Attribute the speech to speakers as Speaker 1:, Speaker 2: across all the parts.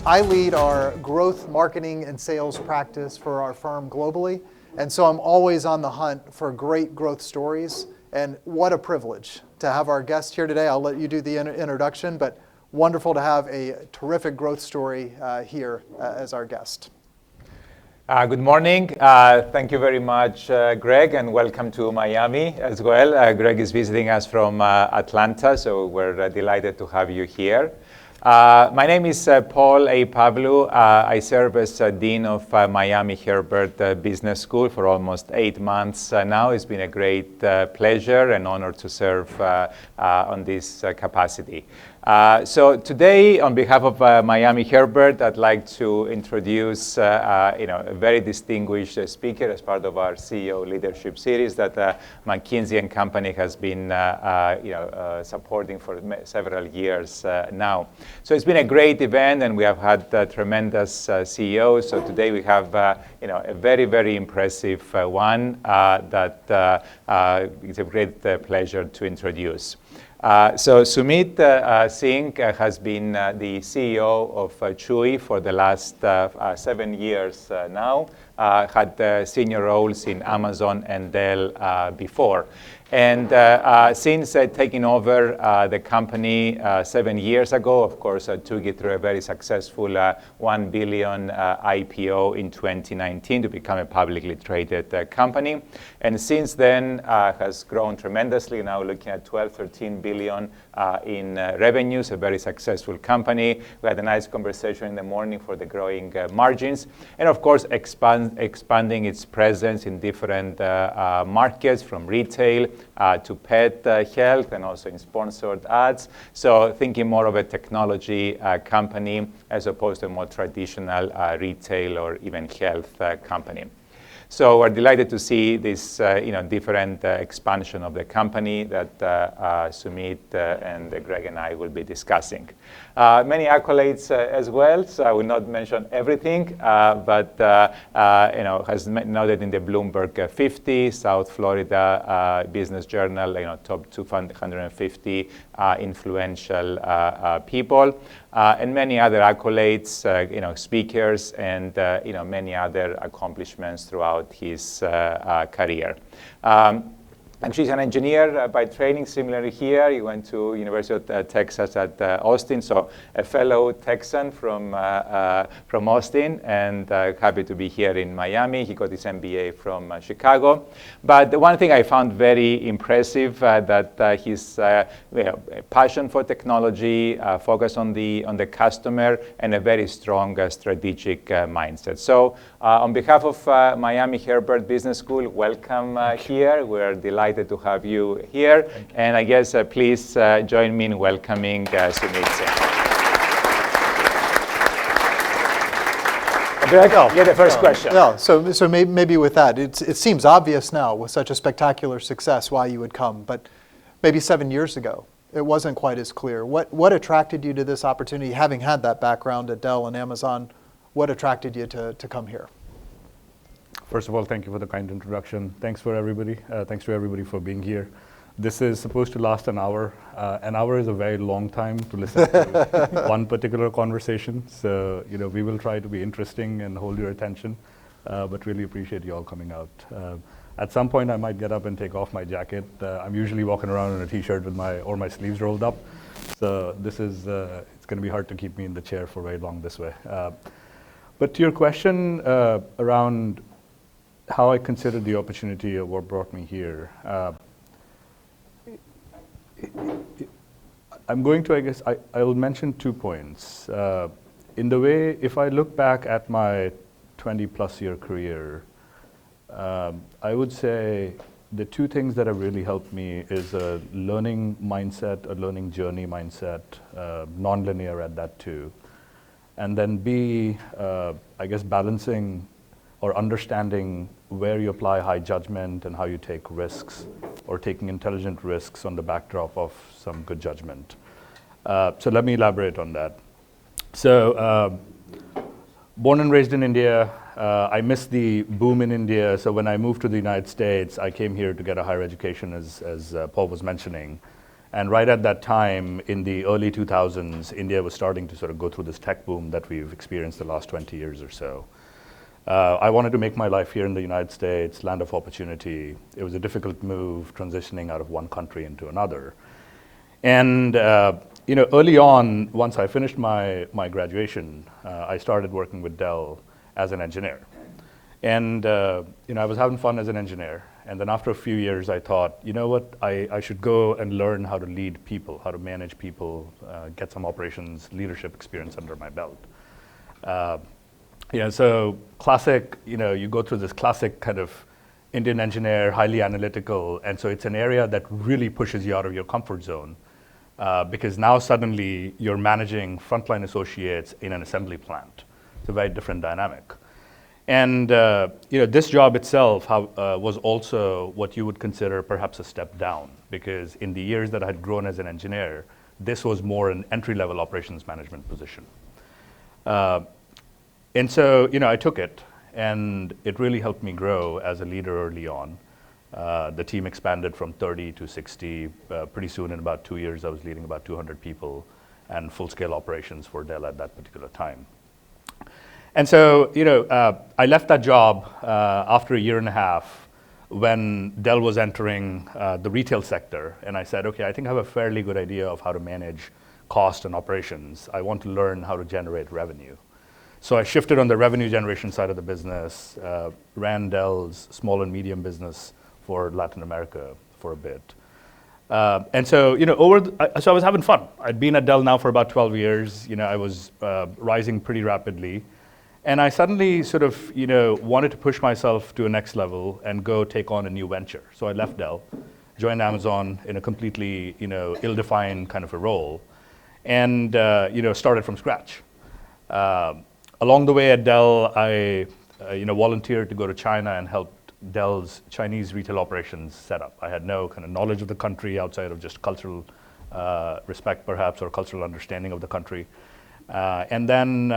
Speaker 1: I lead our growth, marketing, and sales practice for our firm globally. And so I'm always on the hunt for great growth stories. And what a privilege to have our guest here today. I'll let you do the introduction, but wonderful to have a terrific growth story here as our guest.
Speaker 2: Good morning. Thank you very much, Greg, and welcome to Miami as well. Greg is visiting us from Atlanta, so we're delighted to have you here. My name is Paul A. Pavlou. I serve as Dean of Miami Herbert Business School for almost 8 months now. It's been a great pleasure and honor to serve on this capacity. So today, on behalf of Miami Herbert, I'd like to introduce a very distinguished speaker as part of our CEO Leadership Series that McKinsey & Company has been supporting for several years now. So it's been a great event, and we have had tremendous CEOs. So today we have a very, very impressive one that it's a great pleasure to introduce. So Sumit Singh has been the CEO of Chewy for the last 7 years now. Had senior roles in Amazon and Dell before. And since taking over the company 7 years ago, of course, I took it through a very successful $1 billion IPO in 2019 to become a publicly traded company. And since then, has grown tremendously, now looking at 13 billion in revenues, a very successful company. We had a nice conversation in the morning for the growing margins. And of course, expanding its presence in different markets, from retail to pet health, and also in sponsored ads. So thinking more of a technology company as opposed to a more traditional retail or even health company. So we're delighted to see this different expansion of the company that Sumit and Greg and I will be discussing. Many accolades as well, so I will not mention everything, but has noted in the Bloomberg 50, South Florida Business Journal, top 250 influential people, and many other accolades, speakers, and many other accomplishments throughout his career. Actually, he's an engineer by training, similarly here. He went to University of Texas at Austin, so a fellow Texan from Austin, and happy to be here in Miami. He got his MBA from Chicago. But the one thing I found very impressive, that his passion for technology, focus on the customer, and a very strong strategic mindset. So on behalf of Miami Herbert Business School, welcome here. We're delighted to have you here. And I guess please join me in welcoming Sumit Singh. Greg, you're the first question.
Speaker 1: Yeah, so maybe with that, it seems obvious now with such a spectacular success why you would come, but maybe 7 years ago, it wasn't quite as clear. What attracted you to this opportunity, having had that background at Dell and Amazon? What attracted you to come here?
Speaker 3: First of all, thank you for the kind introduction. Thanks to everybody for being here. This is supposed to last an hour. An hour is a very long time to listen to one particular conversation. So, we will try to be interesting and hold your attention, but really appreciate you all coming out. At some point, I might get up and take off my jacket. I'm usually walking around in a t-shirt with my sleeves rolled up. So this is, it's going to be hard to keep me in the chair for very long this way. But to your question around how I considered the opportunity of what brought me here, I'm going to, I guess, I will mention 2 points. In the way, if I look back at my 20-plus year career, I would say the 2 things that have really helped me is a learning mindset, a learning journey mindset, non-linear at that too. And then B, I guess balancing or understanding where you apply high judgment and how you take risks, or taking intelligent risks on the backdrop of some good judgment. So let me elaborate on that. So born and raised in India, I missed the boom in India. So when I moved to the United States, I came here to get a higher education, as Paul was mentioning. And right at that time, in the early 2000s, India was starting to sort of go through this tech boom that we've experienced the last 20 years or so. I wanted to make my life here in the United States, land of opportunity. It was a difficult move, transitioning out of one country into another. And early on, once I finished my graduation, I started working with Dell as an engineer. And I was having fun as an engineer. And then after a few years, I thought, you know what, I should go and learn how to lead people, how to manage people, get some operations leadership experience under my belt. So classic, you go through this classic kind of Indian engineer, highly analytical, and so it's an area that really pushes you out of your comfort zone because now suddenly you're managing frontline associates in an assembly plant. It's a very different dynamic. And this job itself was also what you would consider perhaps a step down, because in the years that I had grown as an engineer, this was more an entry-level operations management position. And so I took it, and it really helped me grow as a leader early on. The team expanded from 30 to 60. Pretty soon, in about 2 years, I was leading about 200 people and full-scale operations for Dell at that particular time. And so, I left that job after a year and a half when Dell was entering the retail sector. And I said, okay, I think I have a fairly good idea of how to manage cost and operations. I want to learn how to generate revenue. So I shifted on the revenue generation side of the business, ran Dell's small and medium business for Latin America for a bit. And so, so I was having fun. I'd been at Dell now for about 12 years. I was rising pretty rapidly. And I suddenly sort of, wanted to push myself to a next level and go take on a new venture. So I left Dell, joined Amazon in a completely, ill-defined kind of a role, and, started from scratch. Along the way at Dell, I, volunteered to go to China and helped Dell's Chinese retail operations set up. I had no kind of knowledge of the country outside of just cultural respect, perhaps, or cultural understanding of the country. And then,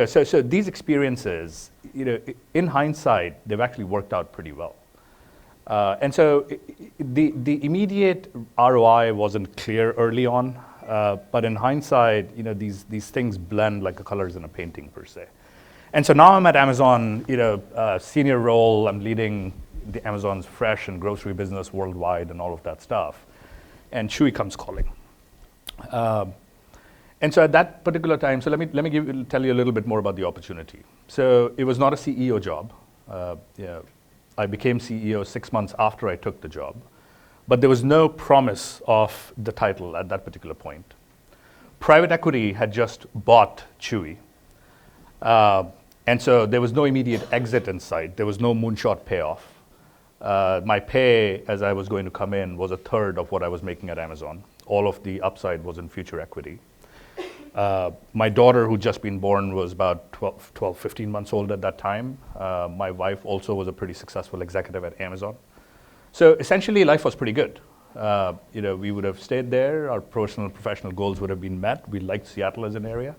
Speaker 3: so these experiences, in hindsight, they've actually worked out pretty well. And so the immediate ROI wasn't clear early on, but in hindsight, these things blend like the colors in a painting per se. And so now I'm at Amazon, senior role. I'm leading the Amazon's fresh and grocery business worldwide and all of that stuff. And Chewy comes calling. And so at that particular time, so let me tell you a little bit more about the opportunity. So it was not a CEO job. I became CEO 6 months after I took the job, but there was no promise of the title at that particular point. Private equity had just bought Chewy. And so there was no immediate exit in sight. There was no moonshot payoff. My pay, as I was going to come in, was a third of what I was making at Amazon. All of the upside was in future equity. My daughter, who'd just been born, was about 12, 15 months old at that time. My wife also was a pretty successful executive at Amazon. So essentially, life was pretty good. We would have stayed there. Our personal and professional goals would have been met. We liked Seattle as an area.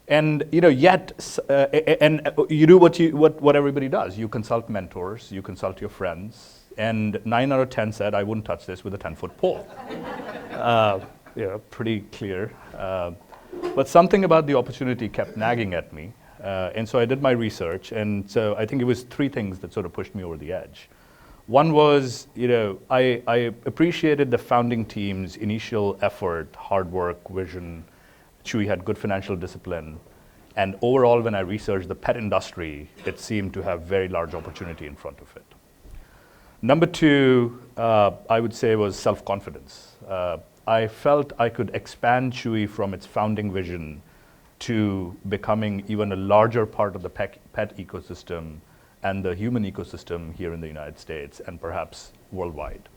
Speaker 3: And and you do what everybody does. You consult mentors, you consult your friends, and 9 out of 10 said, I wouldn't touch this with a 10-foot pole. Pretty clear. But something about the opportunity kept nagging at me. And so I did my research. And so I think it was 3 things that sort of pushed me over the edge. One was, I appreciated the founding team's initial effort, hard work, vision. Chewy had good financial discipline. And overall, when I researched the pet industry, it seemed to have very large opportunity in front of it. Number 2, I would say, was self-confidence. I felt I could expand Chewy from its founding vision to becoming even a larger part of the pet ecosystem and the human ecosystem here in the United States and perhaps worldwide.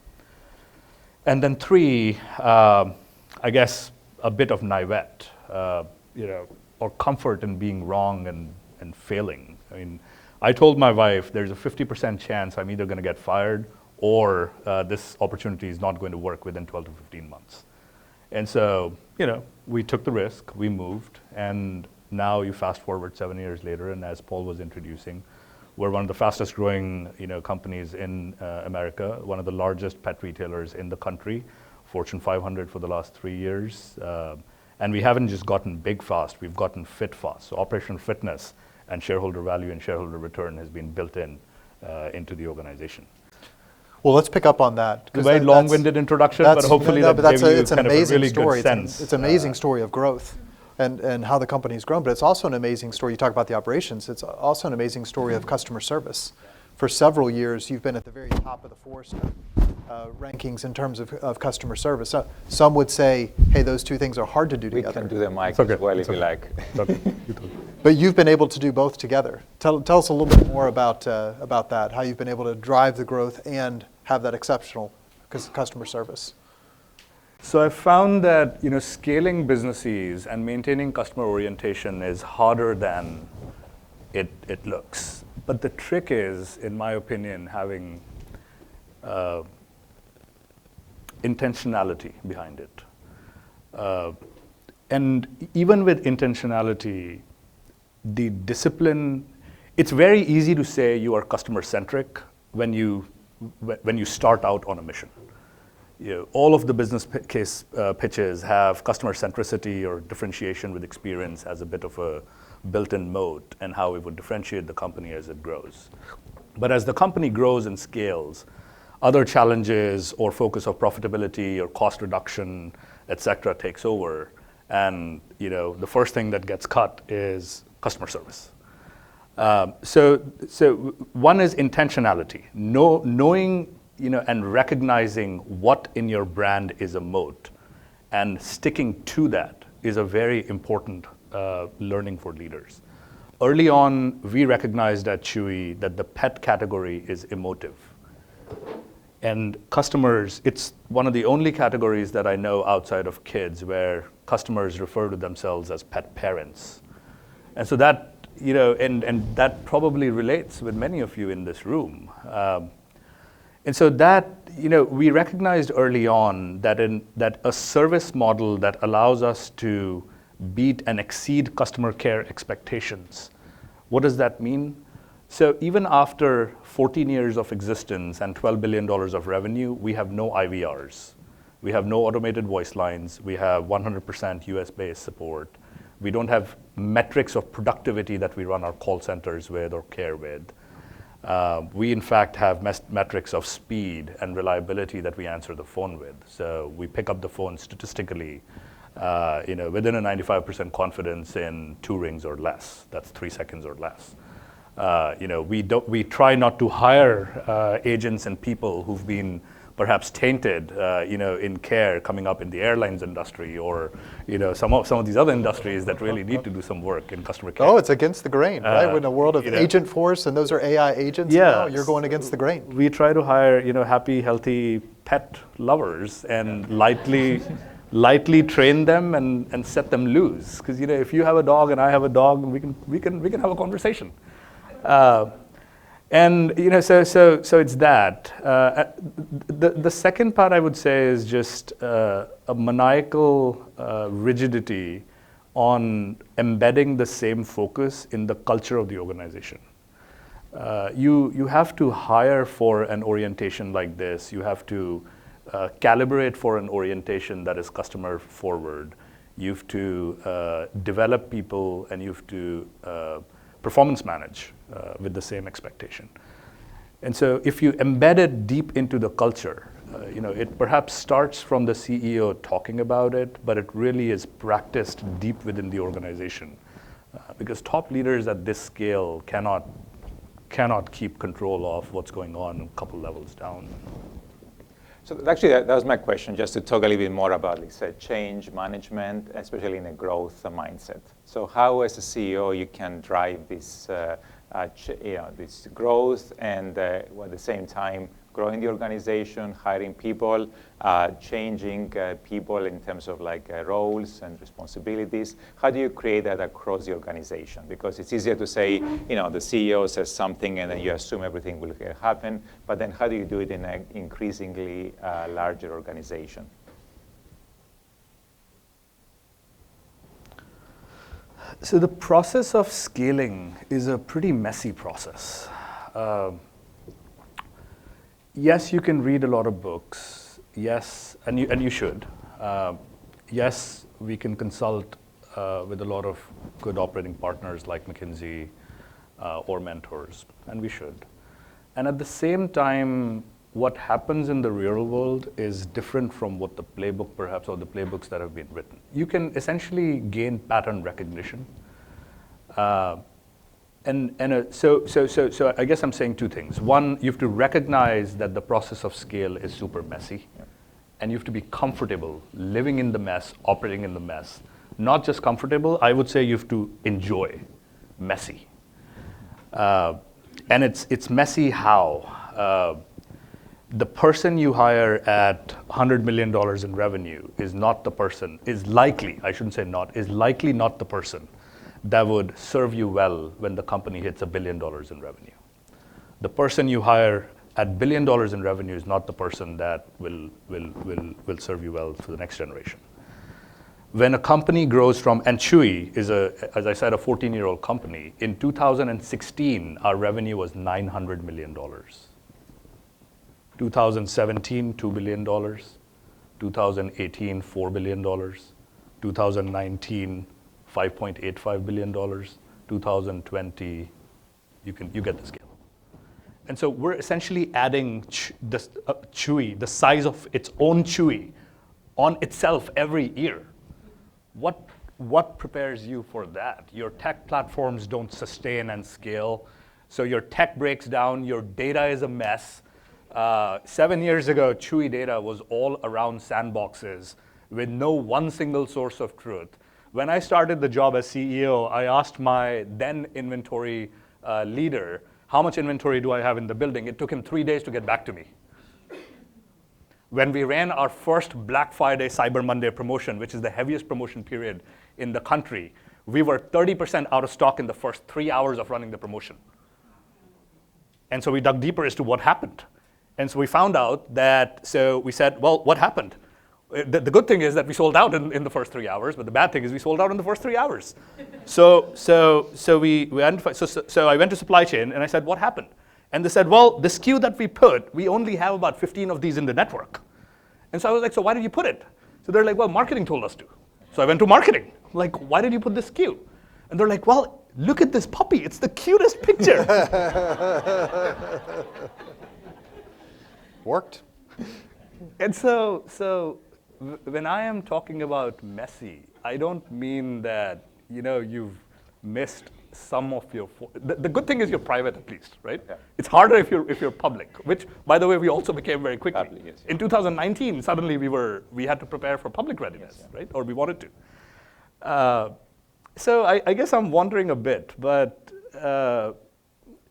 Speaker 3: And then 3, I guess a bit of naivete, or comfort in being wrong and failing. I mean, I told my wife there's a 50% chance I'm either going to get fired or this opportunity is not going to work within 12 to 15 months. And so, we took the risk, we moved, and now you fast forward 7 years later, and as Paul was introducing, we're one of the fastest growing companies in America, one of the largest pet retailers in the country, Fortune 500 for the last 3 years. And we haven't just gotten big fast, we've gotten fit fast. So operational fitness and shareholder value and shareholder return has been built into the organization.
Speaker 1: Well, let's pick up on that.
Speaker 3: A very long-winded introduction, but hopefully that gave you kind of a really good sense.
Speaker 1: It's an amazing story of growth and how the company's grown, but it's also an amazing story. You talk about the operations, it's also an amazing story of customer service. For several years, you've been at the very top of the Forrester rankings in terms of customer service. So some would say, hey, those two things are hard to do together.
Speaker 2: We can do the mic as well if you like.
Speaker 1: But you've been able to do both together. Tell us a little bit more about that, how you've been able to drive the growth and have that exceptional customer service.
Speaker 3: So I found that scaling businesses and maintaining customer orientation is harder than it looks. But the trick is, in my opinion, having intentionality behind it. And even with intentionality, the discipline, it's very easy to say you are customer-centric when you start out on a mission. All of the business case pitches have customer centricity or differentiation with experience as a bit of a built-in moat and how it would differentiate the company as it grows. But as the company grows and scales, other challenges or focus of profitability or cost reduction, et cetera, takes over. And the first thing that gets cut is customer service. So one is intentionality, knowing and recognizing what in your brand is a moat, and sticking to that is a very important learning for leaders. Early on, we recognized at Chewy that the pet category is emotive. And customers, it's one of the only categories that I know outside of kids where customers refer to themselves as pet parents. And so that, and that probably relates with many of you in this room. And so that, we recognized early on that a service model that allows us to beat and exceed customer care expectations. What does that mean? So even after 14 years of existence and $12 billion of revenue, we have no IVRs. We have no automated voice lines. We have 100% US-based support. We don't have metrics of productivity that we run our call centers with or care with. We, in fact, have metrics of speed and reliability that we answer the phone with. So we pick up the phone statistically, within a 95% confidence in 2 rings or less. That's 3 seconds or less. We try not to hire agents and people who've been perhaps tainted, in care coming up in the airlines industry or, some of these other industries that really need to do some work in customer care.
Speaker 1: Oh, it's against the grain, right? We're in a world of agent force, and those are AI agents.
Speaker 3: Yeah,
Speaker 1: you're going against the grain.
Speaker 3: We try to hire, happy, healthy pet lovers and lightly train them and set them loose. Because if you have a dog and I have a dog, we can have a conversation. And so it's that. The second part I would say is just a maniacal rigidity on embedding the same focus in the culture of the organization. You have to hire for an orientation like this. You have to calibrate for an orientation that is customer forward. You have to develop people, and you have to performance manage with the same expectation. And so if you embed it deep into the culture, it perhaps starts from the CEO talking about it, but it really is practiced deep within the organization. Because top leaders at this scale cannot keep control of what's going on a couple levels down.
Speaker 2: So actually, that was my question, just to talk a little bit more about change management, especially in a growth mindset. So how, as a CEO, you can drive this, this growth and at the same time growing the organization, hiring people, changing people in terms of roles and responsibilities. How do you create that across the organization? Because it's easier to say, the CEO says something and then you assume everything will happen. But then how do you do it in an increasingly larger organization?
Speaker 3: So the process of scaling is a pretty messy process. Yes, you can read a lot of books. yes, and you should. Yes, we can consult with a lot of good operating partners like McKinsey or mentors, and we should. And at the same time, what happens in the real world is different from what the playbook perhaps, or the playbooks that have been written. You can essentially gain pattern recognition. So I guess I'm saying two things. One, you have to recognize that the process of scale is super messy, and you have to be comfortable living in the mess, operating in the mess. Not just comfortable, I would say you have to enjoy messy. And it's messy how? The person you hire at $100 million in revenue is not the person, is likely, I shouldn't say not, is likely not the person that would serve you well when the company hits $1 billion in revenue. The person you hire at $1 billion in revenue is not the person that will serve you well for the next generation. When a company grows from, and Chewy is, as I said, a 14-year-old company. In 2016, our revenue was $900 million. 2017, $2 billion. 2018, $4 billion. 2019, $5.85 billion. 2020, you get the scale. And so we're essentially adding Chewy, the size of its own Chewy, on itself every year. What prepares you for that? Your tech platforms don't sustain and scale, so your tech breaks down, your data is a mess. 7 years ago, Chewy data was all around sandboxes with no one single source of truth. When I started the job as CEO, I asked my then inventory leader, how much inventory do I have in the building? It took him 3 days to get back to me. When we ran our first Black Friday Cyber Monday promotion, which is the heaviest promotion period in the country, we were 30% out of stock in the first 3 hours of running the promotion. And so we dug deeper as to what happened. And so we found out that, so we said, well, what happened? The good thing is that we sold out in the first 3 hours, but the bad thing is we sold out in the first 3 hours. So we identified, so I went to supply chain and I said, what happened? And they said, well, the SKU that we put, we only have about 15 of these in the network. And so I was like, so why did you put it? So they're like, well, marketing told us to. So I went to marketing. I'm like, why did you put this SKU? And they're like, well, look at this puppy. It's the cutest picture.
Speaker 1: Worked.
Speaker 3: And so when I am talking about messy, I don't mean that, you've missed some of your, the good thing is you're private at least, right?
Speaker 2: Yeah.
Speaker 3: It's harder if you're public, which, by the way, we also became very quickly.
Speaker 2: Public, yes.
Speaker 3: In 2019, suddenly we had to prepare for public readiness, right? Or we wanted to. So I guess I'm wondering a bit, but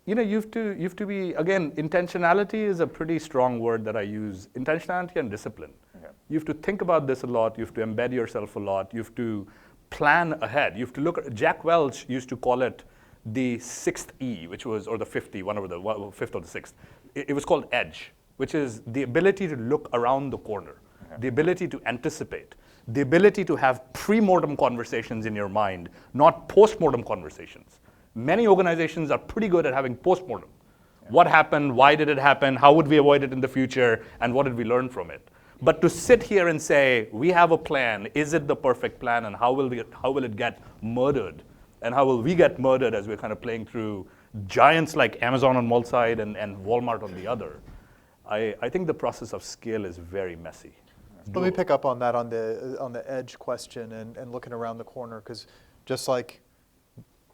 Speaker 3: you have to be, again, intentionality is a pretty strong word that I use. Intentionality and discipline.
Speaker 2: Okay.
Speaker 3: You have to think about this a lot. You have to embed yourself a lot. You have to plan ahead. You have to look at, Jack Welch used to call it the 6th E, which was, or the 5th E, one of the 5th or the 6th. It was called edge, which is the ability to look around the corner, the ability to anticipate, the ability to have pre-mortem conversations in your mind, not post-mortem conversations. Many organizations are pretty good at having post-mortem. What happened? Why did it happen? How would we avoid it in the future? And what did we learn from it? But to sit here and say, we have a plan, is it the perfect plan, and how will it get murdered? And how will we get murdered as we're kind of playing through giants like Amazon on one side and Walmart on the other? I think the process of scale is very messy.
Speaker 1: Let me pick up on that on the edge question and looking around the corner, because just like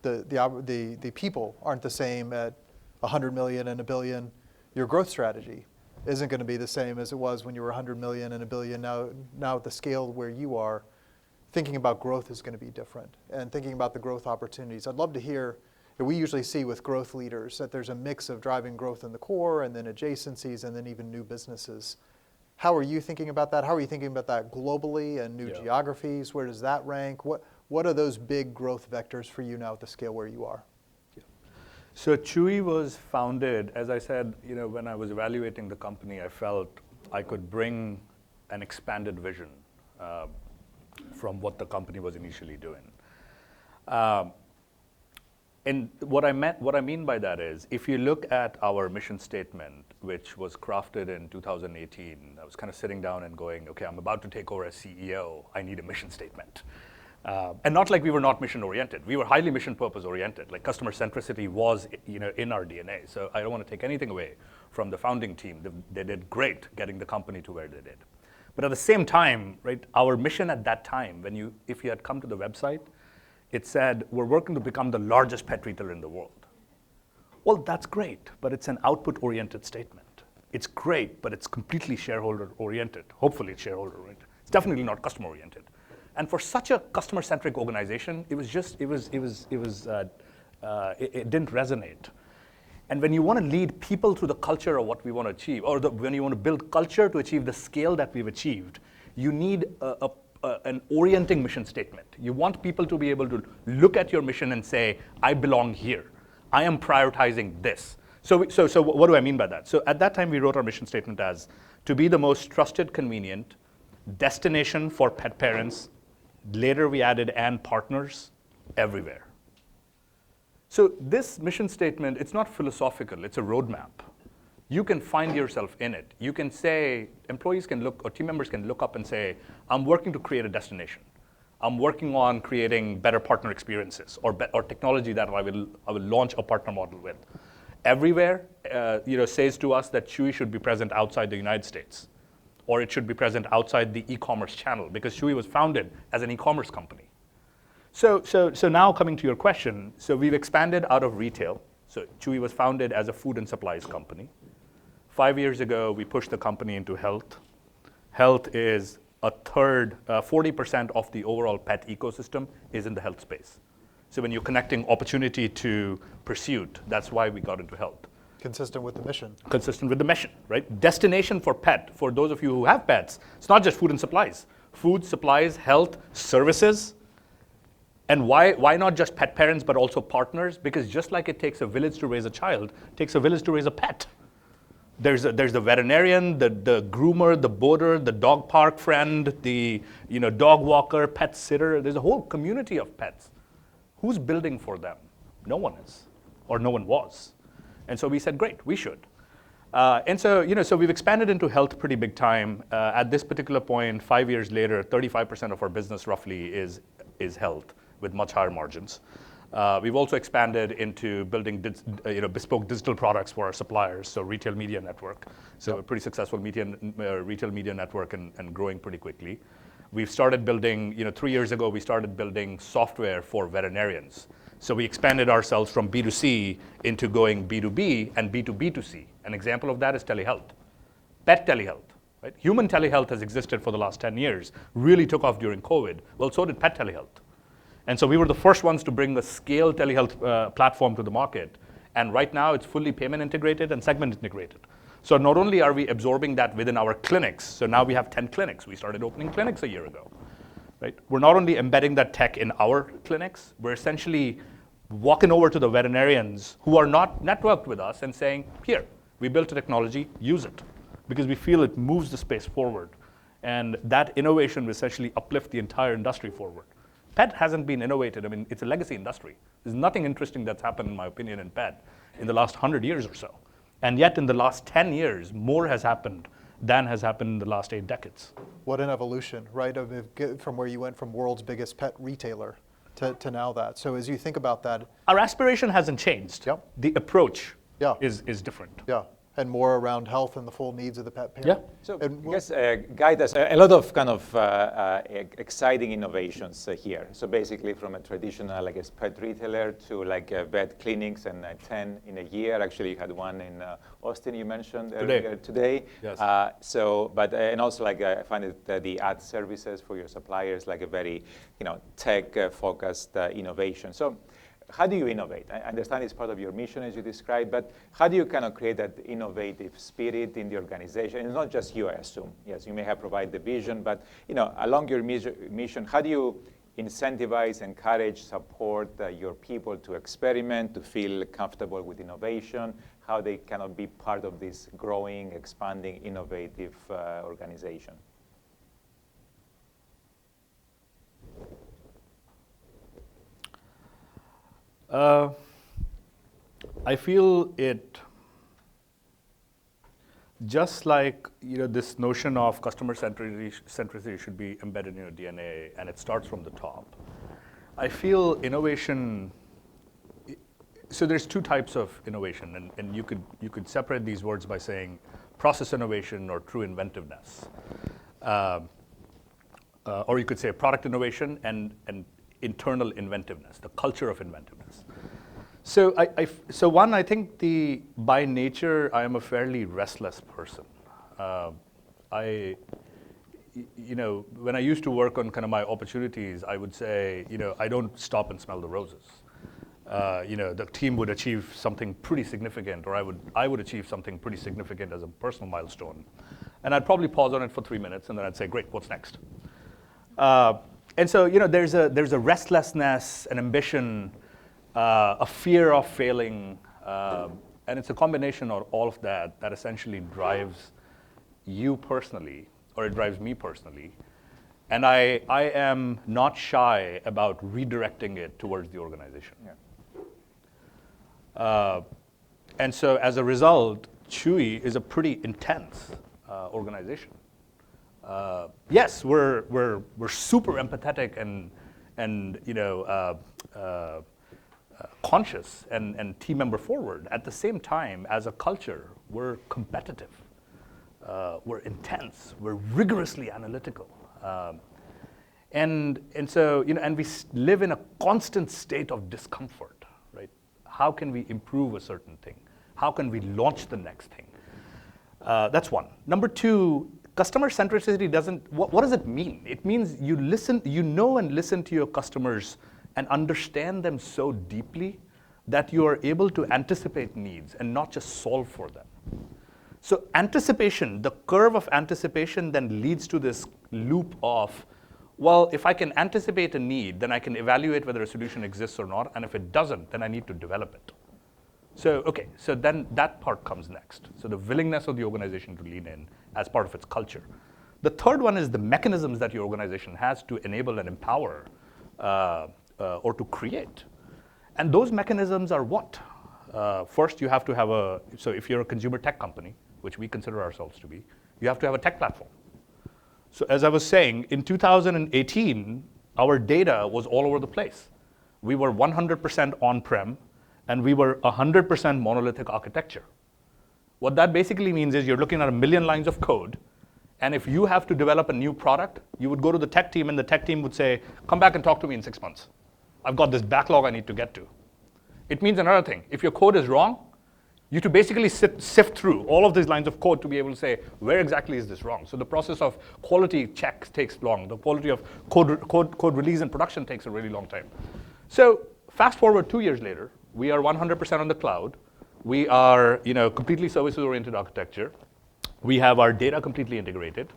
Speaker 1: the people aren't the same at 100 million and a billion, your growth strategy isn't going to be the same as it was when you were 100 million and a billion. Now at the scale where you are, thinking about growth is going to be different, and thinking about the growth opportunities. I'd love to hear, we usually see with growth leaders that there's a mix of driving growth in the core and then adjacencies and then even new businesses. How are you thinking about that? How are you thinking about that globally and new geographies? Where does that rank? What are those big growth vectors for you now at the scale where you are?
Speaker 3: So Chewy was founded, as I said, when I was evaluating the company, I felt I could bring an expanded vision from what the company was initially doing. And what I mean by that is, if you look at our mission statement, which was crafted in 2018, I was kind of sitting down and going, okay, I'm about to take over as CEO. I need a mission statement. And not like we were not mission oriented. We were highly mission purpose oriented. Like customer centricity was, in our DNA. So I don't want to take anything away from the founding team. They did great getting the company to where they did. But at the same time, right, our mission at that time, if you had come to the website, it said, we're working to become the largest pet retailer in the world. Well, that's great, but it's an output-oriented statement. It's great, but it's completely shareholder-oriented. Hopefully it's shareholder-oriented. It's definitely not customer-oriented. And for such a customer-centric organization, it didn't resonate. And when you want to lead people through the culture of what we want to achieve, or when you want to build culture to achieve the scale that we've achieved, you need an orienting mission statement. You want people to be able to look at your mission and say, I belong here. I am prioritizing this. So what do I mean by that? So at that time, we wrote our mission statement as to be the most trusted, convenient destination for pet parents. Later, we added and partners everywhere. So this mission statement, it's not philosophical, it's a roadmap. You can find yourself in it. You can say, employees can look, or team members can look up and say, I'm working to create a destination. I'm working on creating better partner experiences or technology that I will launch a partner model with. Everywhere, says to us that Chewy should be present outside the United States, or it should be present outside the e-commerce channel, because Chewy was founded as an e-commerce company. So now coming to your question, so we've expanded out of retail. So Chewy was founded as a food and supplies company. 5 years ago, we pushed the company into health. Health is a third, 40% of the overall pet ecosystem is in the health space. So when you're connecting opportunity to pursuit, that's why we got into health.
Speaker 1: Consistent with the mission.
Speaker 3: Consistent with the mission, right? Destination for pet, for those of you who have pets, it's not just food and supplies. Food, supplies, health, services. And why not just pet parents, but also partners? Because just like it takes a village to raise a child, it takes a village to raise a pet. There's the veterinarian, the groomer, the boarder, the dog park friend, the dog walker, pet sitter. There's a whole community of pets. Who's building for them? No one is, or no one was. And so we said, great, we should. And so we've expanded into health pretty big time. At this particular point, 5 years later, 35% of our business roughly is health, with much higher margins. We've also expanded into building bespoke digital products for our suppliers, so retail media network. So a pretty successful retail media network and growing pretty quickly. We've started building, 3 years ago, we started building software for veterinarians. So we expanded ourselves from B2C into going B2B and B2B2C. An example of that is telehealth, pet telehealth. Right? Human telehealth has existed for the last 10 years, really took off during COVID. Well, so did pet telehealth. And so we were the first ones to bring a scale telehealth platform to the market. And right now it's fully payment integrated and segment integrated. So not only are we absorbing that within our clinics, so now we have 10 clinics. We started opening clinics a year ago. Right? We're not only embedding that tech in our clinics, we're essentially walking over to the veterinarians who are not networked with us and saying, here, we built a technology, use it. Because we feel it moves the space forward. And that innovation will essentially uplift the entire industry forward. Pet hasn't been innovated. I mean, it's a legacy industry. There's nothing interesting that's happened, in my opinion, in pet in the last 100 years or so. And yet, in the last 10 years, more has happened than has happened in the last 8 decades.
Speaker 1: What an evolution, right? From where you went from world's biggest pet retailer to now that. So as you think about that.
Speaker 3: Our aspiration hasn't changed.
Speaker 1: Yep.
Speaker 3: The approach
Speaker 1: Yeah.
Speaker 3: is different.
Speaker 1: Yeah. And more around health and the full needs of the pet parent.
Speaker 3: Yeah.
Speaker 2: So
Speaker 1: And
Speaker 2: I guess, Guy, there's a lot of kind of exciting innovations here. So basically from a traditional, I guess, pet retailer to like vet clinics and 10 in a year. Actually, you had one in Austin you mentioned earlier today.
Speaker 3: Yes.
Speaker 2: And also like I find it the ad services for your suppliers, like a very, tech-focused innovation. So how do you innovate? I understand it's part of your mission as you described, but how do you kind of create that innovative spirit in the organization? It's not just you, I assume. Yes, you may have provided the vision, but along your mission, how do you incentivize, encourage, support your people to experiment, to feel comfortable with innovation, how they cannot be part of this growing, expanding, innovative organization?
Speaker 3: I feel it, just like this notion of customer centricity should be embedded in your DNA, and it starts from the top. I feel innovation. So there's two types of innovation, and you could separate these words by saying process innovation or true inventiveness, or you could say product innovation and internal inventiveness, the culture of inventiveness. So I think by nature I am a fairly restless person. When I used to work on kind of my opportunities, I would say, I don't stop and smell the roses. The team would achieve something pretty significant, or I would achieve something pretty significant as a personal milestone, and I'd probably pause on it for 3 minutes, and then I'd say, great, what's next? And so there's a restlessness, an ambition, a fear of failing, and it's a combination of all of that that essentially drives you personally, or it drives me personally. And I am not shy about redirecting it towards the organization.
Speaker 2: Yeah.
Speaker 3: And so as a result, Chewy is a pretty intense organization. Yes, we're super empathetic and conscious and team member forward. At the same time, as a culture, we're competitive. We're intense. We're rigorously analytical. And so and we live in a constant state of discomfort, right? How can we improve a certain thing? How can we launch the next thing? That's one. Number two, customer centricity what does it mean? It means you know and listen to your customers and understand them so deeply that you are able to anticipate needs and not just solve for them. So anticipation, the curve of anticipation then leads to this loop of, well, if I can anticipate a need, then I can evaluate whether a solution exists or not, and if it doesn't, then I need to develop it. So then that part comes next. So the willingness of the organization to lean in as part of its culture. The third one is the mechanisms that your organization has to enable and empower or to create. And those mechanisms are what? First, you have to have so if you're a consumer tech company, which we consider ourselves to be, you have to have a tech platform. So as I was saying, in 2018, our data was all over the place. We were 100% on-prem, and we were 100% monolithic architecture. What that basically means is you're looking at 1 million lines of code, and if you have to develop a new product, you would go to the tech team, and the tech team would say, come back and talk to me in 6 months. I've got this backlog I need to get to. It means another thing. If your code is wrong, you have to basically sift through all of these lines of code to be able to say, where exactly is this wrong? So the process of quality checks takes long. The quality of code release and production takes a really long time. So fast forward 2 years later, we are 100% on the cloud. We are completely services-oriented architecture. We have our data completely integrated.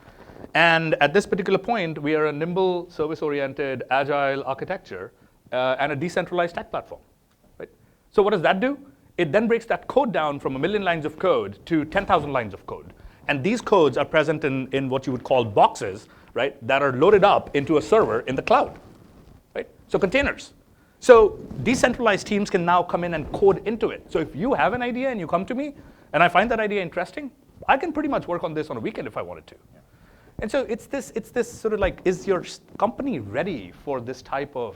Speaker 3: And at this particular point, we are a nimble, service-oriented, agile architecture and a decentralized tech platform. Right? So what does that do? It then breaks that code down from 1 million lines of code to 10,000 lines of code. And these codes are present in what you would call boxes, right, that are loaded up into a server in the cloud. Right? So containers. So decentralized teams can now come in and code into it. So if you have an idea and you come to me, and I find that idea interesting, I can pretty much work on this on a weekend if I wanted to. Yeah. And so it's this sort of like, is your company ready for this type of,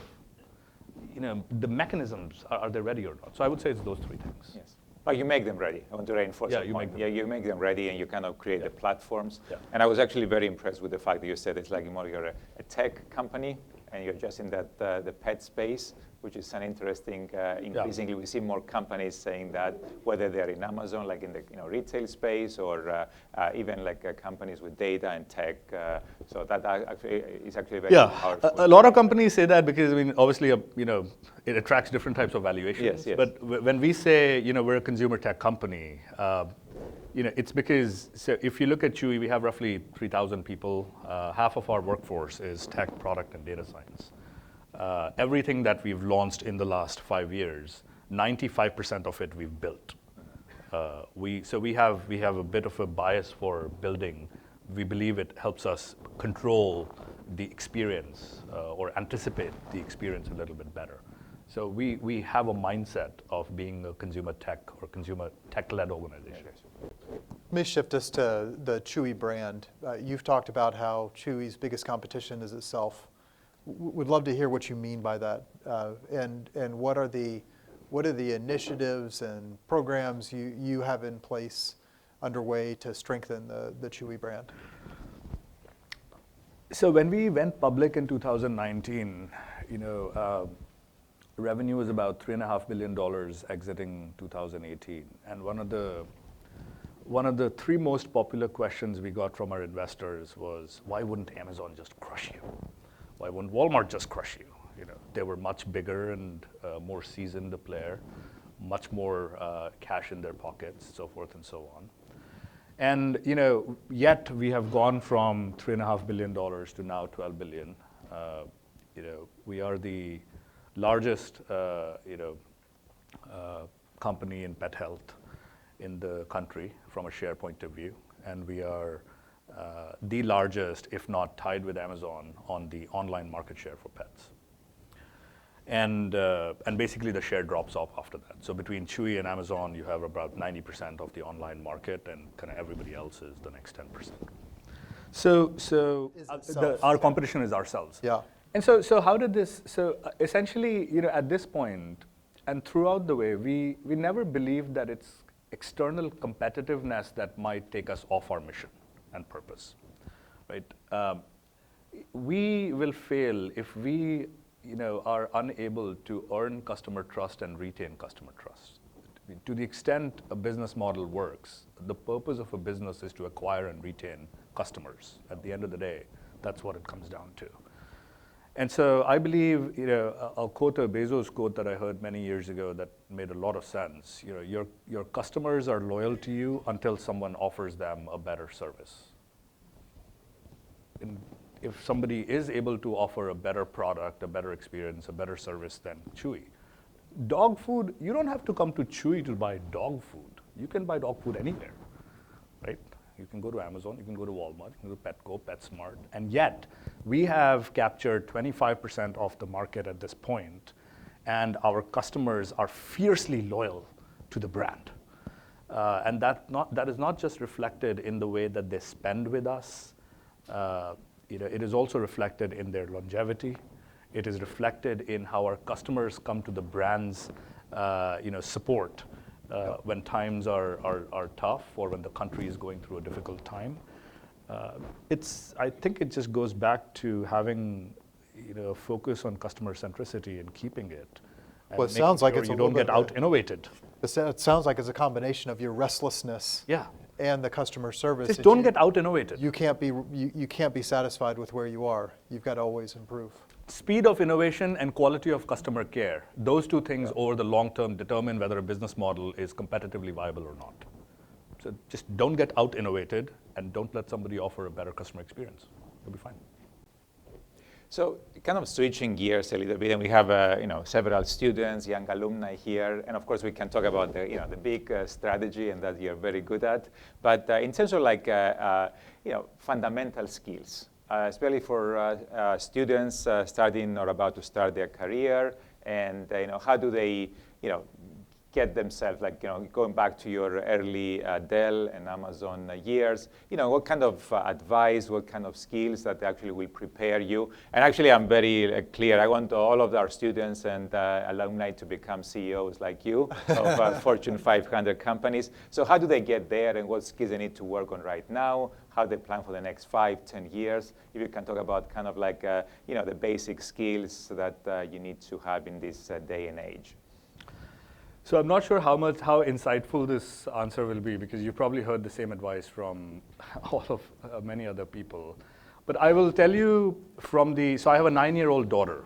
Speaker 3: the mechanisms, are they ready or not? So I would say it's those three things.
Speaker 2: Yes. But you make them ready. I want to reinforce that point.
Speaker 3: You
Speaker 2: make them ready, and you kind of create the platforms.
Speaker 3: Yeah.
Speaker 2: And I was actually very impressed with the fact that you said it's like more you're a tech company, and you're just in that the pet space, which is an interesting. Increasingly, we see more companies saying that, whether they're in Amazon, like in the retail space, or even like companies with data and tech. So that actually is actually very powerful.
Speaker 3: A lot of companies say that because obviously, it attracts different types of valuations.
Speaker 2: Yes.
Speaker 3: But when we say, we're a consumer tech company, it's because, so if you look at Chewy, we have roughly 3,000 people. Half of our workforce is tech, product, and data science. Everything that we've launched in the last 5 years, 95% of it we've built. We have a bit of a bias for building. We believe it helps us control the experience or anticipate the experience a little bit better. So we have a mindset of being a consumer tech or consumer tech-led organization.
Speaker 1: Let me shift us to the Chewy brand. You've talked about how Chewy's biggest competition is itself. Would love to hear what you mean by that, and what are the initiatives and programs you have in place underway to strengthen the Chewy brand?
Speaker 3: So when we went public in 2019, revenue was about $3.5 billion exiting 2018, and one of the three most popular questions we got from our investors was, why wouldn't Amazon just crush you? Why wouldn't Walmart just crush you? They were much bigger and more seasoned a player, much more cash in their pockets, so forth and so on. And yet we have gone from $3.5 billion to now $12 billion. We are the largest company in pet health in the country from a share point of view, and we are the largest, if not tied with Amazon, on the online market share for pets. And basically the share drops off after that. So between Chewy and Amazon, you have about 90% of the online market, and kind of everybody else is the next 10%. So our competition is ourselves.
Speaker 1: Yeah.
Speaker 3: And so how did this? So essentially, at this point, and throughout the way, we never believed that it's external competitiveness that might take us off our mission and purpose, right? We will fail if we are unable to earn customer trust and retain customer trust. To the extent a business model works, the purpose of a business is to acquire and retain customers. At the end of the day, that's what it comes down to. And so I believe, I'll quote a Bezos quote that I heard many years ago that made a lot of sense. Your customers are loyal to you until someone offers them a better service. And if somebody is able to offer a better product, a better experience, a better service than Chewy. Dog food, you don't have to come to Chewy to buy dog food. You can buy dog food anywhere, right? You can go to Amazon, you can go to Walmart, you can go to Petco, PetSmart, and yet we have captured 25% of the market at this point, and our customers are fiercely loyal to the brand. And that is not just reflected in the way that they spend with us. It is also reflected in their longevity. It is reflected in how our customers come to the brand's support when times are tough or when the country is going through a difficult time. I think it just goes back to having a focus on customer centricity and keeping it.
Speaker 1: Well, it sounds like
Speaker 3: you don't get out innovated.
Speaker 1: It sounds like it's a combination of your restlessness.
Speaker 3: Yeah.
Speaker 1: And the customer service.
Speaker 3: Just don't get out innovated.
Speaker 1: You can't be satisfied with where you are. You've got to always improve.
Speaker 3: Speed of innovation and quality of customer care. Those two things over the long term determine whether a business model is competitively viable or not. So just don't get out innovated and don't let somebody offer a better customer experience. You'll be fine.
Speaker 2: So kind of switching gears a little bit, and we have several students, young alumni here, and of course we can talk about the big strategy and that you're very good at. But in terms of fundamental skills, especially for students starting or about to start their career, and how do they get themselves, going back to your early Dell and Amazon years, what kind of advice, what kind of skills that actually will prepare you? And actually, I'm very clear. I want all of our students and alumni to become CEOs like you of Fortune 500 companies. So how do they get there, and what skills they need to work on right now? How they plan for the next 5, 10 years? If you can talk about kind of the basic skills that you need to have in this day and age.
Speaker 3: So I'm not sure how insightful this answer will be, because you probably heard the same advice from all of many other people. But I will tell you so I have a 9-year-old daughter.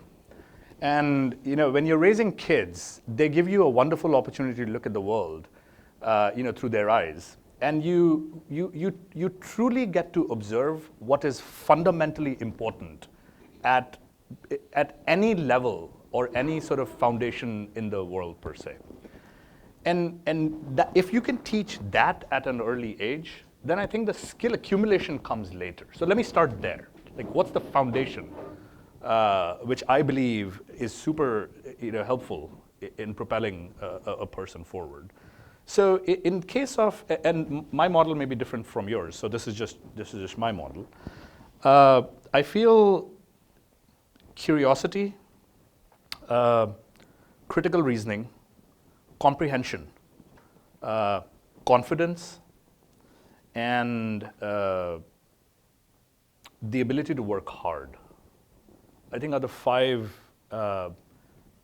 Speaker 3: And when you're raising kids, they give you a wonderful opportunity to look at the world through their eyes. And you truly get to observe what is fundamentally important at any level or any sort of foundation in the world per se. And that, if you can teach that at an early age, then I think the skill accumulation comes later. So let me start there. What's the foundation? which I believe is super helpful in propelling a person forward. So in case of, and my model may be different from yours, so this is just my model. I feel curiosity, critical reasoning, comprehension, confidence, and the ability to work hard, I think are the 5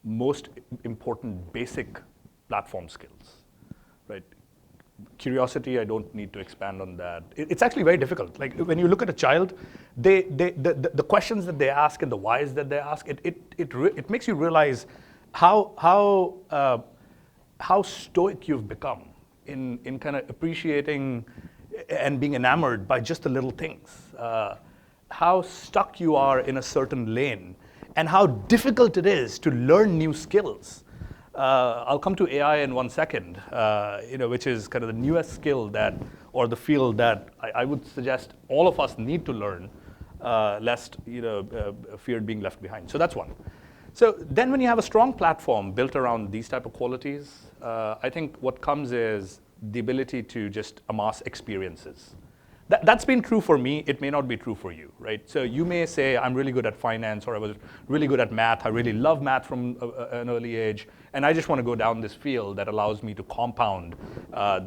Speaker 3: most important basic platform skills, right? Curiosity, I don't need to expand on that. It's actually very difficult. Like when you look at a child, the questions that they ask and the whys that they ask, it makes you realize how stoic you've become in kind of appreciating and being enamored by just the little things. How stuck you are in a certain lane, and how difficult it is to learn new skills. I'll come to AI in 1 second, which is kind of the newest skill or the field that I would suggest all of us need to learn, lest feared being left behind. So that's one. So then when you have a strong platform built around these type of qualities, I think what comes is the ability to just amass experiences. That's been true for me. It may not be true for you, right? So you may say, I'm really good at finance, or I was really good at math. I really love math from an early age, and I just want to go down this field that allows me to compound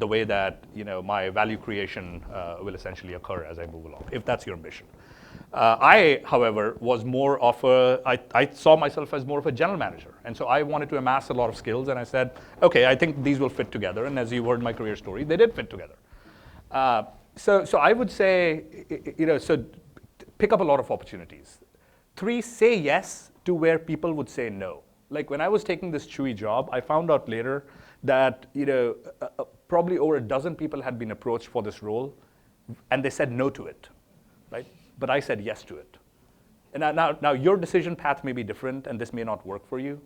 Speaker 3: the way that my value creation will essentially occur as I move along, if that's your ambition. I, however, was more of I saw myself as more of a general manager. And so I wanted to amass a lot of skills, and I said, okay, I think these will fit together. And as you heard my career story, they did fit together. So I would say, so pick up a lot of opportunities. 3, say yes to where people would say no. Like when I was taking this Chewy job, I found out later that probably over a dozen people had been approached for this role, and they said no to it, right? But I said yes to it. And now your decision path may be different, and this may not work for you,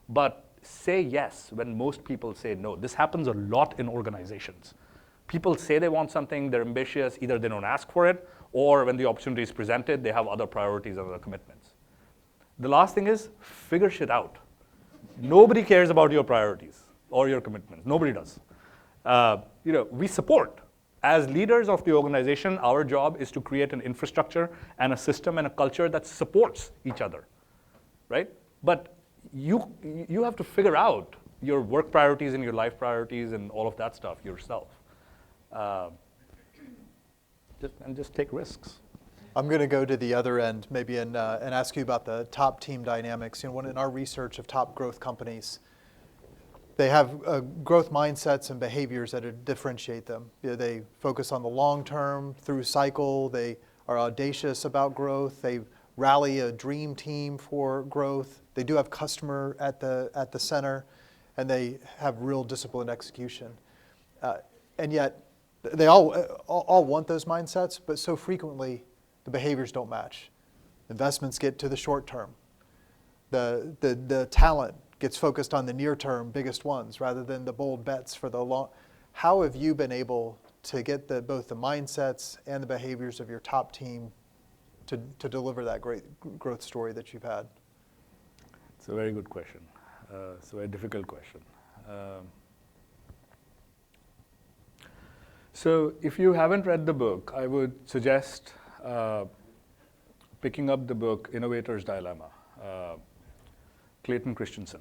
Speaker 3: but say yes when most people say no. This happens a lot in organizations. People say they want something, they're ambitious, either they don't ask for it, or when the opportunity is presented, they have other priorities and other commitments. The last thing is, figure shit out. Nobody cares about your priorities or your commitments. Nobody does. We support. As leaders of the organization, our job is to create an infrastructure and a system and a culture that supports each other, right? But you have to figure out your work priorities and your life priorities and all of that stuff yourself. Just take risks.
Speaker 1: I'm going to go to the other end maybe and ask you about the top team dynamics. In our research of top growth companies, they have growth mindsets and behaviors that differentiate them. They focus on the long term, through cycle. They are audacious about growth. They rally a dream team for growth. They do have customer at the center, and they have real disciplined execution. And yet, they all want those mindsets, but so frequently the behaviors don't match. Investments get to the short term. The talent gets focused on the near term, biggest ones, rather than the bold bets for the long. How have you been able to get both the mindsets and the behaviors of your top team to deliver that great growth story that you've had?
Speaker 3: It's a very good question. It's a very difficult question. So if you haven't read the book, I would suggest picking up the book Innovator's Dilemma, Clayton Christensen.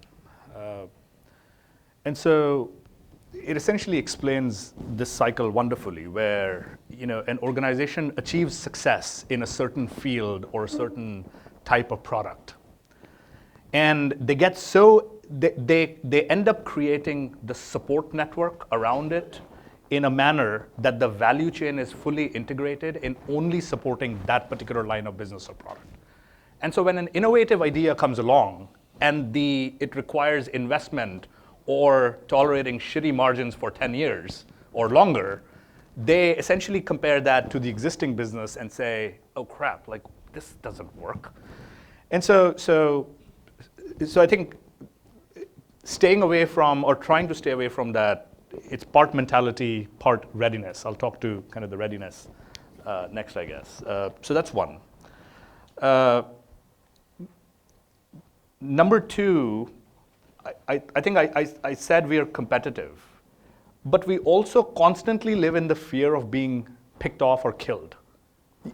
Speaker 3: And so it essentially explains this cycle wonderfully, where an organization achieves success in a certain field or a certain type of product. And they get they end up creating the support network around it in a manner that the value chain is fully integrated in only supporting that particular line of business or product. And so when an innovative idea comes along and it requires investment or tolerating shitty margins for 10 years or longer, they essentially compare that to the existing business and say, oh crap, like this doesn't work. And so I think staying away from or trying to stay away from that, it's part mentality, part readiness. I'll talk to kind of the readiness next, I guess. So that's one. Number two, I think I said we are competitive, but we also constantly live in the fear of being picked off or killed.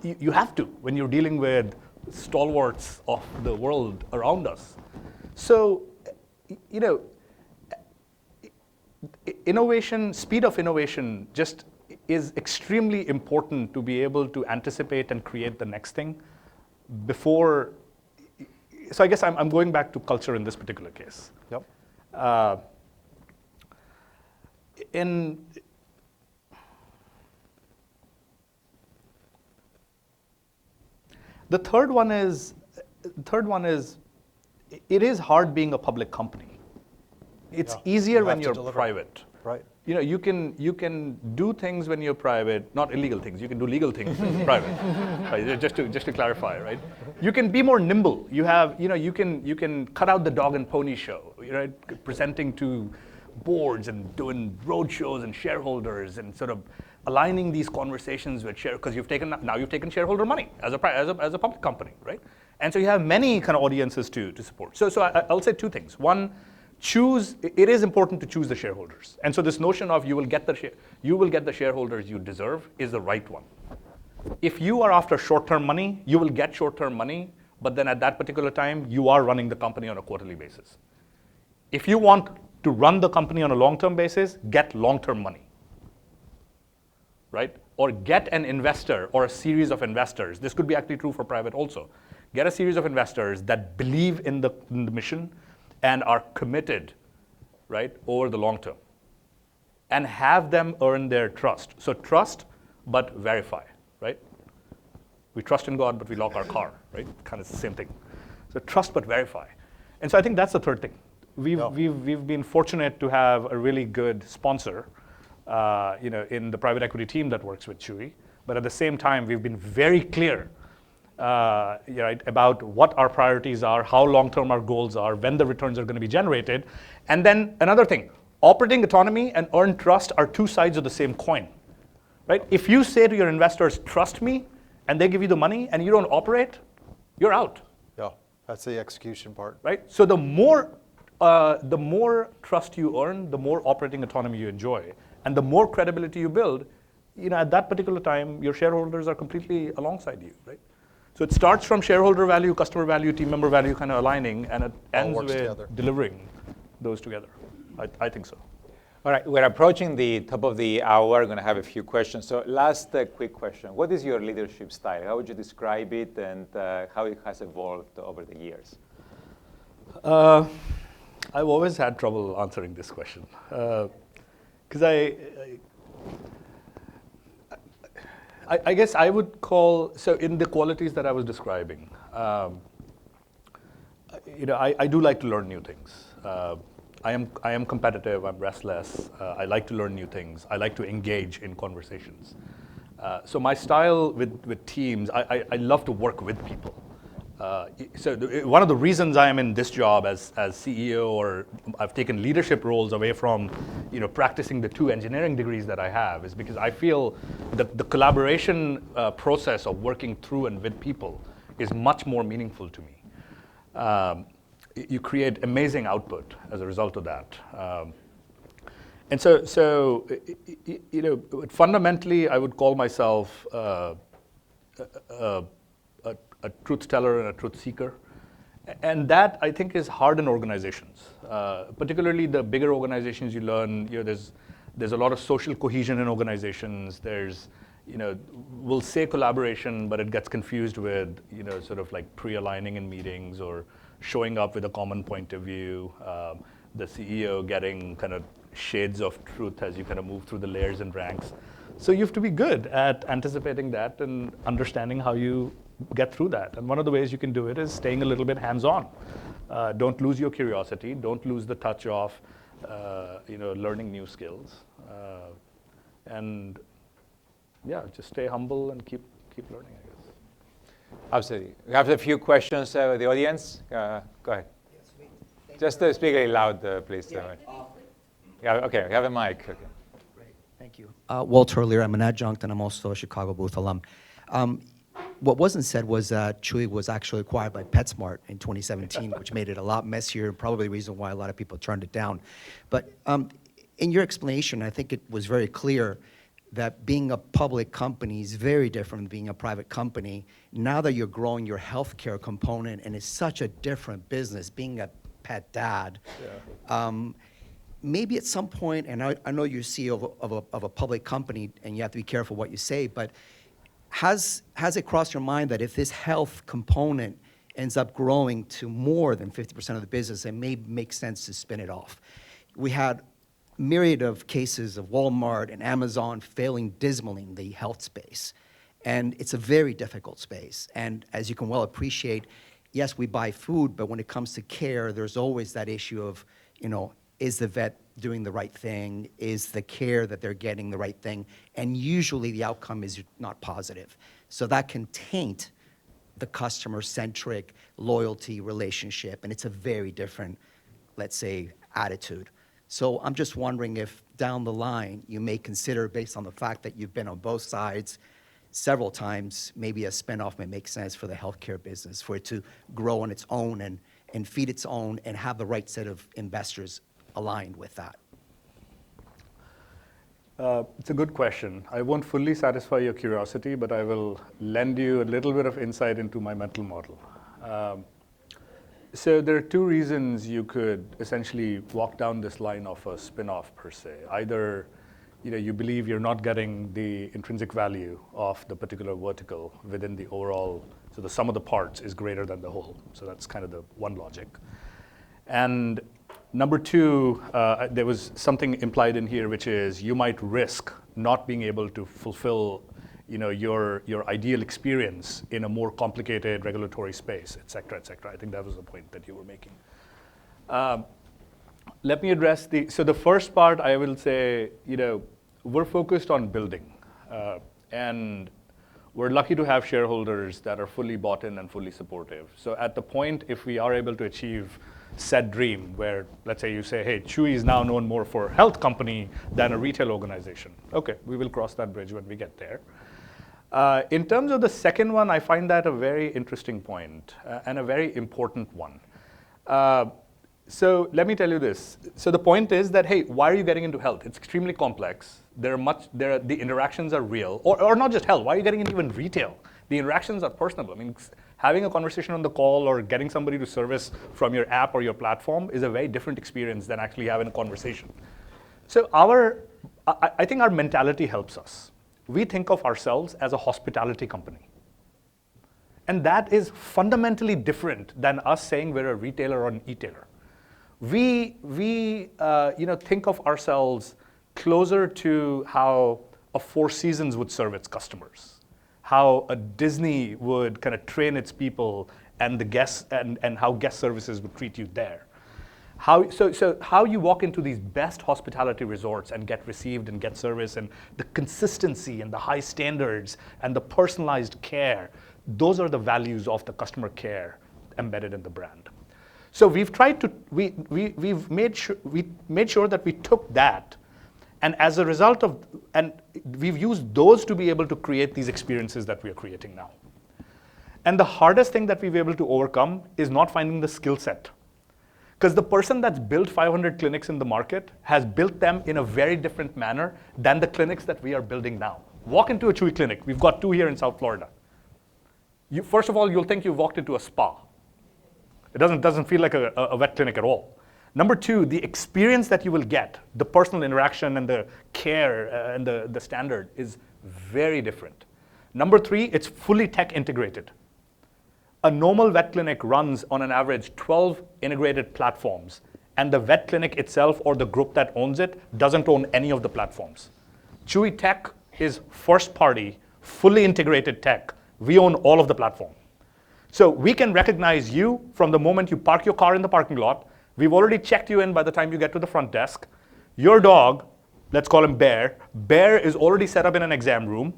Speaker 3: You have to when you're dealing with stalwarts of the world around us. So, innovation, speed of innovation just is extremely important to be able to anticipate and create the next thing before. So I guess I'm going back to culture in this particular case.
Speaker 1: Yep.
Speaker 3: The third one is, it is hard being a public company. It's easier
Speaker 1: You
Speaker 3: when
Speaker 1: have to
Speaker 3: you're
Speaker 1: deliver.
Speaker 3: private.
Speaker 1: Right.
Speaker 3: You can do things when you're private, not illegal things. You can do legal things when you're private. Right? Just to clarify, right? You can be more nimble. You can cut out the dog and pony show, right? Presenting to boards and doing road shows and shareholders and sort of aligning these conversations with because you've taken shareholder money as a public company, right? And so you have many kind of audiences to support. So I'll say two things. One, it is important to choose the shareholders. And so this notion of you will get the shareholders you deserve is the right one. If you are after short-term money, you will get short-term money, but then at that particular time, you are running the company on a quarterly basis. If you want to run the company on a long-term basis, get long-term money, right? Or get an investor or a series of investors. This could be actually true for private also. Get a series of investors that believe in the mission and are committed, right, over the long term. And have them earn their trust. So trust, but verify, right? We trust in God, but we lock our car, right? Kind of the same thing. So trust, but verify. And so I think that's the third thing. We've been fortunate to have a really good sponsor, in the private equity team that works with Chewy. But at the same time, we've been very clear right, about what our priorities are, how long-term our goals are, when the returns are going to be generated. And then another thing, operating autonomy and earned trust are two sides of the same coin, right? If you say to your investors, trust me, and they give you the money and you don't operate, you're out.
Speaker 1: Yeah, that's the execution part.
Speaker 3: Right? So the more trust you earn, the more operating autonomy you enjoy. And the more credibility you build, at that particular time, your shareholders are completely alongside you, right? So it starts from shareholder value, customer value, team member value kind of aligning, and it ends with
Speaker 1: together.
Speaker 3: Delivering those together. I think so.
Speaker 2: All right, we're approaching the top of the hour. We're going to have a few questions. So last quick question. What is your leadership style? How would you describe it and how it has evolved over the years?
Speaker 3: I've always had trouble answering this question. Because I guess I would call, so in the qualities that I was describing, I do like to learn new things. I am competitive, I'm restless, I like to learn new things, I like to engage in conversations. So my style with teams, I love to work with people. So one of the reasons I am in this job as CEO, or I've taken leadership roles away from practicing the 2 engineering degrees that I have, is because I feel that the collaboration process of working through and with people is much more meaningful to me. You create amazing output as a result of that. And so fundamentally, I would call myself a truth teller and a truth seeker. And that, I think, is hard in organizations. Particularly the bigger organizations, you learn, there's a lot of social cohesion in organizations. There's, we'll say collaboration, but it gets confused with, sort of like pre-aligning in meetings or showing up with a common point of view. The CEO getting kind of shades of truth as you kind of move through the layers and ranks. So you have to be good at anticipating that and understanding how you get through that. And one of the ways you can do it is staying a little bit hands-on. Don't lose your curiosity. Don't lose the touch of, learning new skills. And yeah, just stay humble and keep learning, I guess.
Speaker 2: Absolutely. We have a few questions with the audience. Go ahead. Just speak really loud, please. Yeah, okay, we have a mic. Okay.
Speaker 4: Great, thank you. Walter Lear, I'm an adjunct, and I'm also a Chicago Booth alum. what wasn't said was that Chewy was actually acquired by PetSmart in 2017, which made it a lot messier, and probably the reason why a lot of people turned it down. But in your explanation, I think it was very clear that being a public company is very different than being a private company. Now that you're growing your healthcare component, and it's such a different business, being a pet dad, maybe at some point, and I know you're CEO of a public company, and you have to be careful what you say, but has it crossed your mind that if this health component ends up growing to more than 50% of the business, it may make sense to spin it off? We had myriad of cases of Walmart and Amazon failing dismally in the health space. And it's a very difficult space. And as you can well appreciate, yes, we buy food, but when it comes to care, there's always that issue of, is the vet doing the right thing? Is the care that they're getting the right thing? And usually the outcome is not positive. So that can taint the customer-centric loyalty relationship, and it's a very different, let's say, attitude. So I'm just wondering if down the line you may consider, based on the fact that you've been on both sides several times, maybe a spinoff may make sense for the healthcare business, for it to grow on its own and feed its own and have the right set of investors aligned with that.
Speaker 3: It's a good question. I won't fully satisfy your curiosity, but I will lend you a little bit of insight into my mental model. So there are two reasons you could essentially walk down this line of a spin-off per se. Either you believe you're not getting the intrinsic value of the particular vertical within the overall, so the sum of the parts is greater than the whole. So that's kind of the one logic. And number two, there was something implied in here, which is you might risk not being able to fulfill your ideal experience in a more complicated regulatory space, et cetera, et cetera. I think that was the point that you were making. Let me address so the first part, I will say, we're focused on building. And we're lucky to have shareholders that are fully bought in and fully supportive. So at the point, if we are able to achieve said dream, where let's say you say, hey, Chewy is now known more for a health company than a retail organization. Okay, we will cross that bridge when we get there. In terms of the second one, I find that a very interesting point and a very important one. So let me tell you this. So the point is that, hey, why are you getting into health? It's extremely complex. The interactions are real, or not just health. Why are you getting into even retail? The interactions are personable. I mean, having a conversation on the call or getting somebody to service from your app or your platform is a very different experience than actually having a conversation. So I think our mentality helps us. We think of ourselves as a hospitality company. And that is fundamentally different than us saying we're a retailer or an e-tailer. We think of ourselves closer to how a Four Seasons would serve its customers, how a Disney would kind of train its people, and the guests and how guest services would treat you there. So how you walk into these best hospitality resorts and get received and get service, and the consistency and the high standards and the personalized care, those are the values of the customer care embedded in the brand. So we've tried to, we've made sure that we took that, and as a result of, and we've used those to be able to create these experiences that we are creating now. And the hardest thing that we've been able to overcome is not finding the skill set. Because the person that's built 500 clinics in the market has built them in a very different manner than the clinics that we are building now. Walk into a Chewy clinic. We've got 2 here in South Florida. First of all, you'll think you've walked into a spa. It doesn't feel like a vet clinic at all. Number 2, the experience that you will get, the personal interaction and the care and the standard is very different. Number 3, it's fully tech integrated. A normal vet clinic runs on an average 12 integrated platforms, and the vet clinic itself or the group that owns it doesn't own any of the platforms. Chewy Tech is first party, fully integrated tech. We own all of the platform. So we can recognize you from the moment you park your car in the parking lot. We've already checked you in by the time you get to the front desk. Your dog, let's call him Bear. Bear is already set up in an exam room,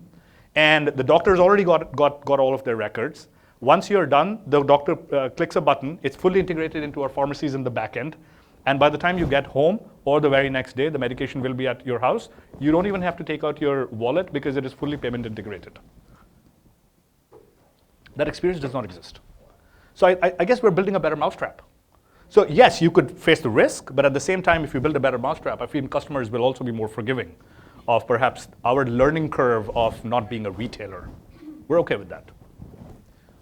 Speaker 3: and the doctor's already got all of their records. Once you're done, the doctor clicks a button. It's fully integrated into our pharmacies in the back end. And by the time you get home or the very next day, the medication will be at your house. You don't even have to take out your wallet because it is fully payment integrated. That experience does not exist. So I guess we're building a better mousetrap. So yes, you could face the risk, but at the same time, if you build a better mousetrap, I feel customers will also be more forgiving of perhaps our learning curve of not being a retailer. We're okay with that.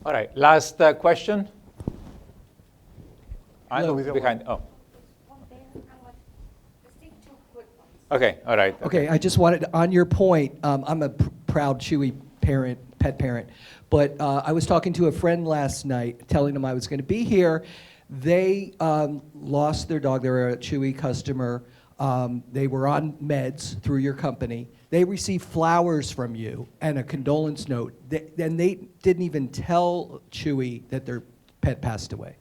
Speaker 2: All right, last question.
Speaker 1: No, we've got
Speaker 2: Behind, oh. Okay, all right.
Speaker 5: Okay, I just wanted, on your point, I'm a proud Chewy parent, pet parent, but I was talking to a friend last night, telling them I was going to be here. They lost their dog. They were a Chewy customer. They were on meds through your company. They received flowers from you and a condolence note. Then they didn't even tell Chewy that their pet passed away.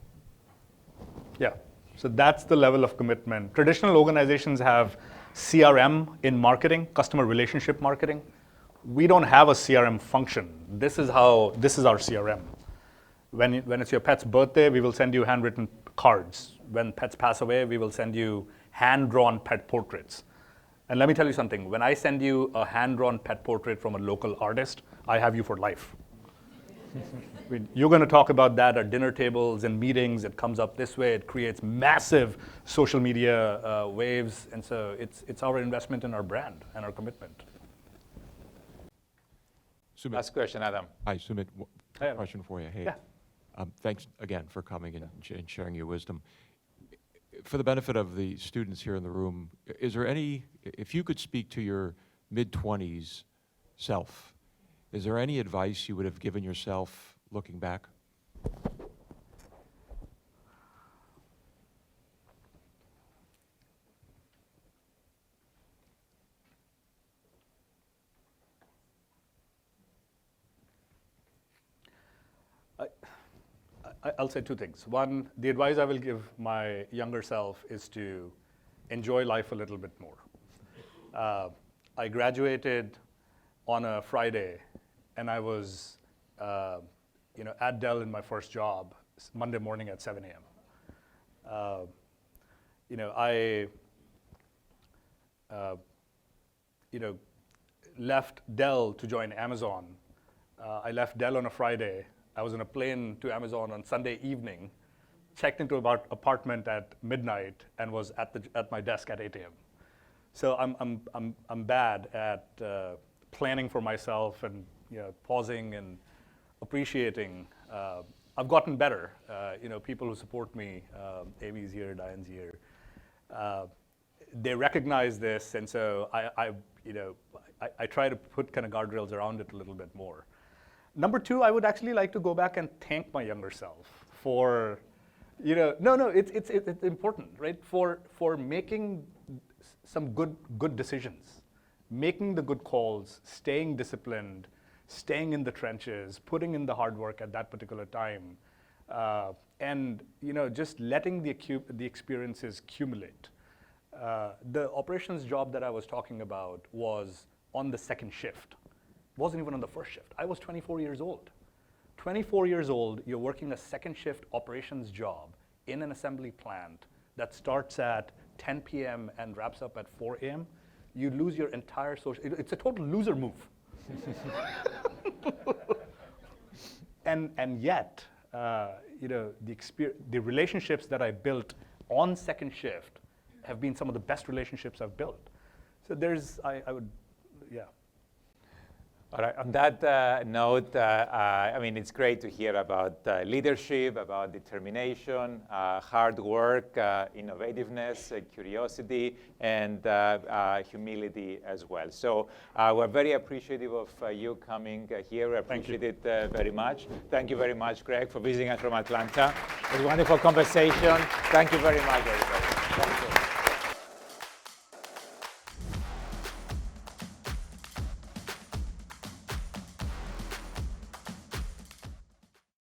Speaker 3: Yeah, so that's the level of commitment. Traditional organizations have CRM in marketing, customer relationship marketing. We don't have a CRM function. This is our CRM. When it's your pet's birthday, we will send you handwritten cards. When pets pass away, we will send you hand-drawn pet portraits. And let me tell you something, when I send you a hand-drawn pet portrait from a local artist, I have you for life. You're going to talk about that at dinner tables and meetings. It comes up this way. It creates massive social media waves. And so it's our investment in our brand and our commitment.
Speaker 6: Sumit.
Speaker 2: Last question, Adam.
Speaker 6: Hi, Sumit.
Speaker 3: Hi, Adam.
Speaker 6: Question for you. Hey.
Speaker 3: Yeah.
Speaker 6: Thanks again for coming and sharing your wisdom. For the benefit of the students here in the room, is there any, if you could speak to your mid-20s self, is there any advice you would have given yourself looking back?
Speaker 3: I'll say two things. One, the advice I will give my younger self is to enjoy life a little bit more. I graduated on a Friday, and I was at Dell in my first job Monday morning at 7 a.m. I left Dell to join Amazon. I left Dell on a Friday. I was on a plane to Amazon on Sunday evening, checked into about apartment at midnight, and was at my desk at 8 a.m. So I'm bad at planning for myself and pausing and appreciating. I've gotten better. People who support me, Amy's here, Diane's here. They recognize this, and so I try to put kind of guardrails around it a little bit more. Number two, I would actually like to go back and thank my younger self for, it's important, right? For making some good decisions, making the good calls, staying disciplined, staying in the trenches, putting in the hard work at that particular time, and just letting the experiences accumulate. The operations job that I was talking about was on the second shift. Wasn't even on the first shift. I was 24 years old. 24 years old, you're working a second shift operations job in an assembly plant that starts at 10 p.m. and wraps up at 4 a.m. You lose your entire social, it's a total loser move. and yet, the relationships that I built on second shift have been some of the best relationships I've built. So I would.
Speaker 2: All right, on that note, it's great to hear about leadership, about determination, hard work, innovativeness, curiosity, and humility as well. So we're very appreciative of you coming here. We appreciate it very much. Thank you very much, Greg, for visiting us from Atlanta. It was a wonderful conversation. Thank you very much, everybody.